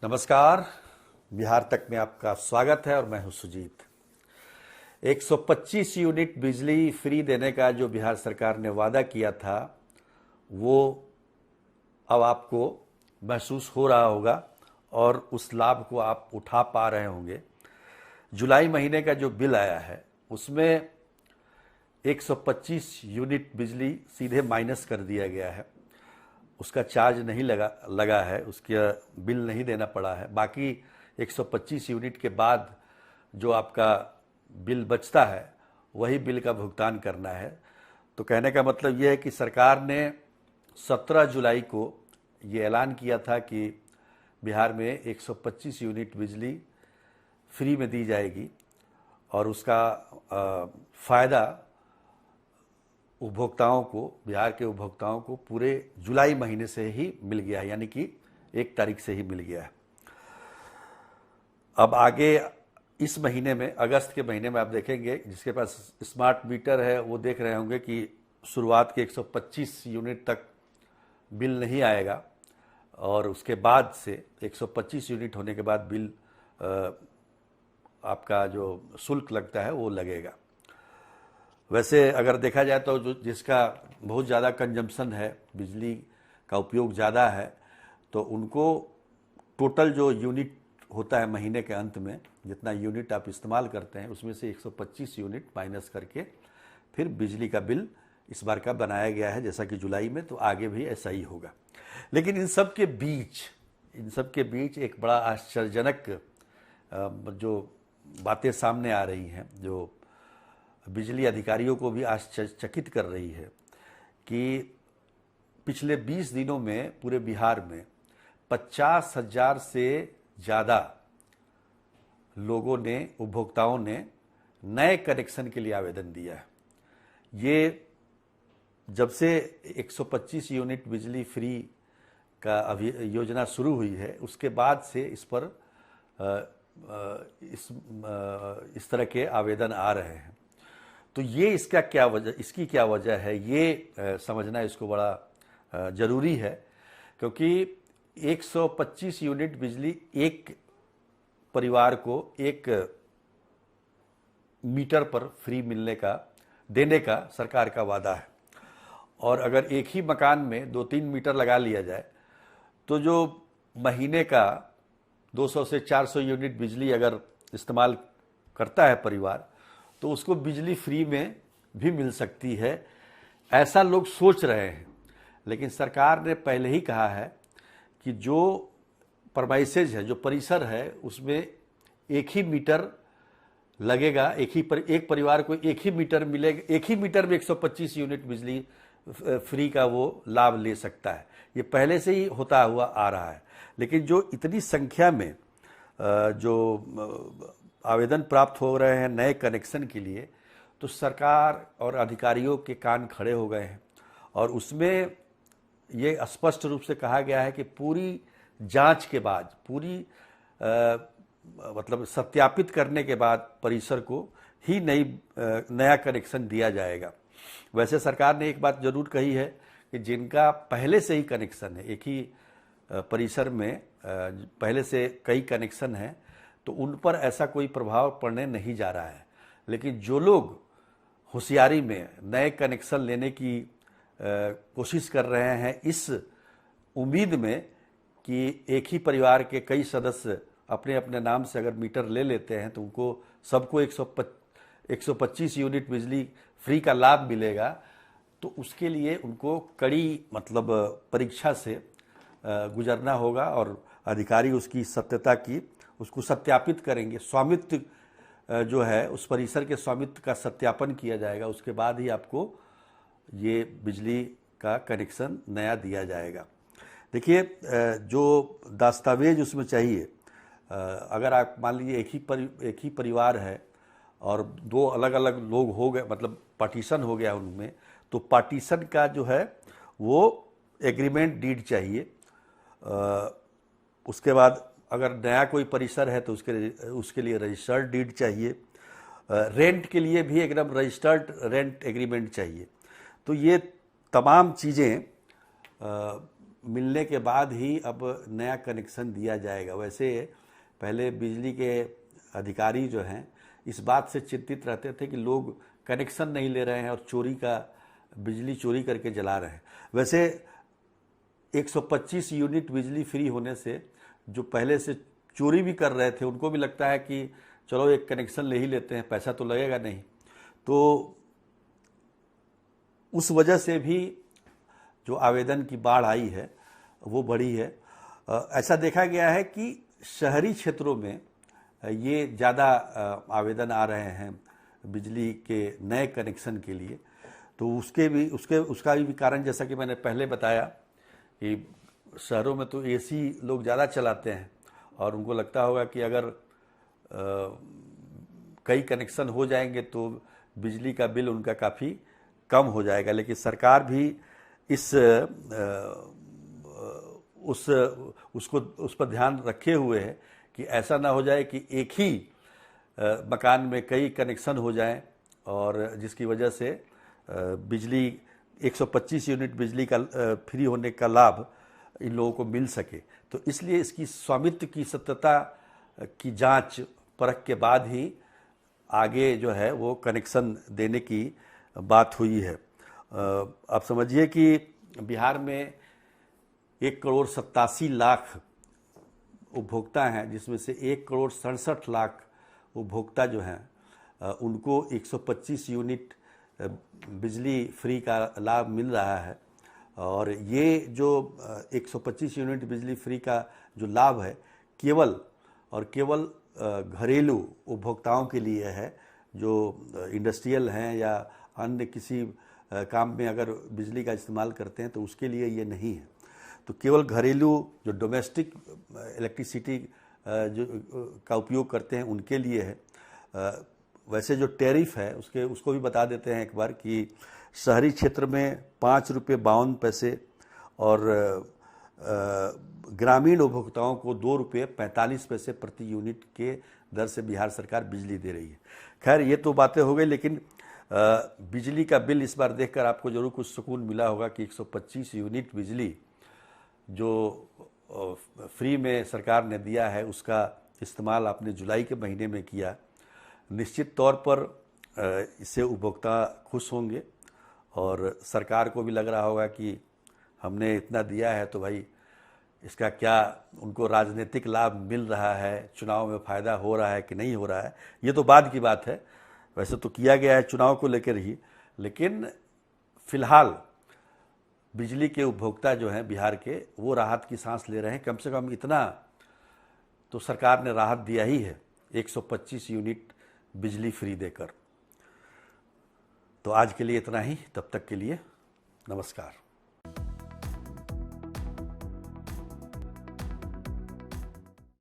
नमस्कार। बिहार तक में आपका स्वागत है और मैं हूं सुजीत। 125 यूनिट बिजली फ्री देने का जो बिहार सरकार ने वादा किया था वो अब आपको महसूस हो रहा होगा और उस लाभ को आप उठा पा रहे होंगे। जुलाई महीने का जो बिल आया है उसमें 125 यूनिट बिजली सीधे माइनस कर दिया गया है। उसका चार्ज नहीं लगा है, उसका बिल नहीं देना पड़ा है। बाकी 125 यूनिट के बाद जो आपका बिल बचता है वही बिल का भुगतान करना है। तो कहने का मतलब यह है कि सरकार ने 17 जुलाई को ये ऐलान किया था कि बिहार में 125 यूनिट बिजली फ्री में दी जाएगी और उसका फ़ायदा उपभोक्ताओं को, बिहार के उपभोक्ताओं को पूरे जुलाई महीने से ही मिल गया है, यानी कि 1 तारीख से ही मिल गया है। अब आगे इस महीने में, अगस्त के महीने में आप देखेंगे, जिसके पास स्मार्ट मीटर है वो देख रहे होंगे कि शुरुआत के 125 यूनिट तक बिल नहीं आएगा और उसके बाद से 125 यूनिट होने के बाद बिल आपका जो शुल्क लगता है वो लगेगा। वैसे अगर देखा जाए तो जिसका बहुत ज़्यादा कंजम्पशन है, बिजली का उपयोग ज़्यादा है, तो उनको टोटल जो यूनिट होता है महीने के अंत में, जितना यूनिट आप इस्तेमाल करते हैं उसमें से 125 यूनिट माइनस करके फिर बिजली का बिल इस बार का बनाया गया है, जैसा कि जुलाई में, तो आगे भी ऐसा ही होगा। लेकिन इन सब के बीच एक बड़ा आश्चर्यजनक जो बातें सामने आ रही हैं, जो बिजली अधिकारियों को भी आश्चर्यचकित कर रही है कि पिछले 20 दिनों में पूरे बिहार में 50,000 से ज़्यादा लोगों ने, उपभोक्ताओं ने नए कनेक्शन के लिए आवेदन दिया है। ये जब से 125 यूनिट बिजली फ्री का योजना शुरू हुई है उसके बाद से इस पर इस तरह के आवेदन आ रहे हैं। तो ये इसकी क्या वजह है, ये समझना इसको बड़ा ज़रूरी है, क्योंकि 125 यूनिट बिजली एक परिवार को एक मीटर पर फ्री देने का सरकार का वादा है। और अगर एक ही मकान में 2-3 मीटर लगा लिया जाए तो जो महीने का 200 से 400 यूनिट बिजली अगर इस्तेमाल करता है परिवार, तो उसको बिजली फ्री में भी मिल सकती है, ऐसा लोग सोच रहे हैं। लेकिन सरकार ने पहले ही कहा है कि जो परमाइसेज है, जो परिसर है, उसमें एक ही मीटर लगेगा, एक परिवार को एक ही मीटर मिलेगा, एक ही मीटर में 125 यूनिट बिजली फ्री का वो लाभ ले सकता है। ये पहले से ही होता हुआ आ रहा है। लेकिन जो इतनी संख्या में जो आवेदन प्राप्त हो रहे हैं नए कनेक्शन के लिए, तो सरकार और अधिकारियों के कान खड़े हो गए हैं और उसमें ये स्पष्ट रूप से कहा गया है कि पूरी जांच के बाद, पूरी मतलब सत्यापित करने के बाद परिसर को ही नया कनेक्शन दिया जाएगा। वैसे सरकार ने एक बात जरूर कही है कि जिनका पहले से ही कनेक्शन है, एक ही परिसर में पहले से कई कनेक्शन हैं, तो उन पर ऐसा कोई प्रभाव पड़ने नहीं जा रहा है। लेकिन जो लोग होशियारी में नए कनेक्शन लेने की कोशिश कर रहे हैं इस उम्मीद में कि एक ही परिवार के कई सदस्य अपने अपने नाम से अगर मीटर ले लेते हैं तो उनको सबको 125 यूनिट बिजली फ्री का लाभ मिलेगा, तो उसके लिए उनको कड़ी मतलब परीक्षा से गुजरना होगा और अधिकारी उसकी सत्यता की उसको सत्यापित करेंगे। स्वामित्व जो है, उस परिसर के स्वामित्व का सत्यापन किया जाएगा, उसके बाद ही आपको ये बिजली का कनेक्शन नया दिया जाएगा। देखिए, जो दस्तावेज उसमें चाहिए, अगर आप मान लीजिए एक ही परिवार है और 2 अलग अलग लोग हो गए, मतलब पार्टीशन हो गया उनमें, तो पार्टीशन का जो है वो एग्रीमेंट डीड चाहिए। उसके बाद अगर नया कोई परिसर है तो उसके लिए रजिस्टर्ड डीड चाहिए। रेंट के लिए भी एकदम रजिस्टर्ड रेंट एग्रीमेंट चाहिए। तो ये तमाम चीज़ें मिलने के बाद ही अब नया कनेक्शन दिया जाएगा। वैसे पहले बिजली के अधिकारी जो हैं इस बात से चिंतित रहते थे कि लोग कनेक्शन नहीं ले रहे हैं और बिजली चोरी करके जला रहे हैं। वैसे 125 यूनिट बिजली फ्री होने से जो पहले से चोरी भी कर रहे थे उनको भी लगता है कि चलो एक कनेक्शन ले ही लेते हैं, पैसा तो लगेगा नहीं। तो उस वजह से भी जो आवेदन की बाढ़ आई है वो बढ़ी है। ऐसा देखा गया है कि शहरी क्षेत्रों में ये ज़्यादा आवेदन आ रहे हैं बिजली के नए कनेक्शन के लिए। तो उसका भी कारण जैसा कि मैंने पहले बताया कि शहरों में तो एसी लोग ज़्यादा चलाते हैं और उनको लगता होगा कि अगर कई कनेक्शन हो जाएंगे तो बिजली का बिल उनका काफ़ी कम हो जाएगा। लेकिन सरकार भी उस पर ध्यान रखे हुए है कि ऐसा ना हो जाए कि एक ही मकान में कई कनेक्शन हो जाएं और जिसकी वजह से बिजली 125 यूनिट बिजली का फ्री होने का लाभ इन लोगों को मिल सके। तो इसलिए इसकी स्वामित्व की सत्यता की जांच परख के बाद ही आगे जो है वो कनेक्शन देने की बात हुई है। आप समझिए कि बिहार में 1,87,00,000 उपभोक्ता हैं, जिसमें से 1,67,00,000 उपभोक्ता जो हैं उनको 125 यूनिट बिजली फ्री का लाभ मिल रहा है। और ये जो 125 यूनिट बिजली फ्री का जो लाभ है केवल घरेलू उपभोक्ताओं के लिए है। जो इंडस्ट्रियल हैं या अन्य किसी काम में अगर बिजली का इस्तेमाल करते हैं तो उसके लिए ये नहीं है। तो केवल घरेलू जो डोमेस्टिक इलेक्ट्रिसिटी का उपयोग करते हैं उनके लिए है। वैसे जो टैरिफ है उसको भी बता देते हैं एक बार कि शहरी क्षेत्र में 5 रुपये 52 पैसे और ग्रामीण उपभोक्ताओं को 2 रुपये 45 पैसे प्रति यूनिट के दर से बिहार सरकार बिजली दे रही है। खैर ये तो बातें हो गई, लेकिन बिजली का बिल इस बार देखकर आपको जरूर कुछ सुकून मिला होगा कि 125 यूनिट बिजली जो फ्री में सरकार ने दिया है उसका इस्तेमाल आपने जुलाई के महीने में किया। निश्चित तौर पर इससे उपभोक्ता खुश होंगे और सरकार को भी लग रहा होगा कि हमने इतना दिया है तो भाई इसका क्या उनको राजनीतिक लाभ मिल रहा है, चुनाव में फ़ायदा हो रहा है कि नहीं हो रहा है, ये तो बाद की बात है। वैसे तो किया गया है चुनाव को लेकर ही, लेकिन फिलहाल बिजली के उपभोक्ता जो हैं बिहार के वो राहत की सांस ले रहे हैं। कम से कम इतना तो सरकार ने राहत दिया ही है 125 यूनिट बिजली फ्री देकर। तो आज के लिए इतना ही, तब तक के लिए नमस्कार।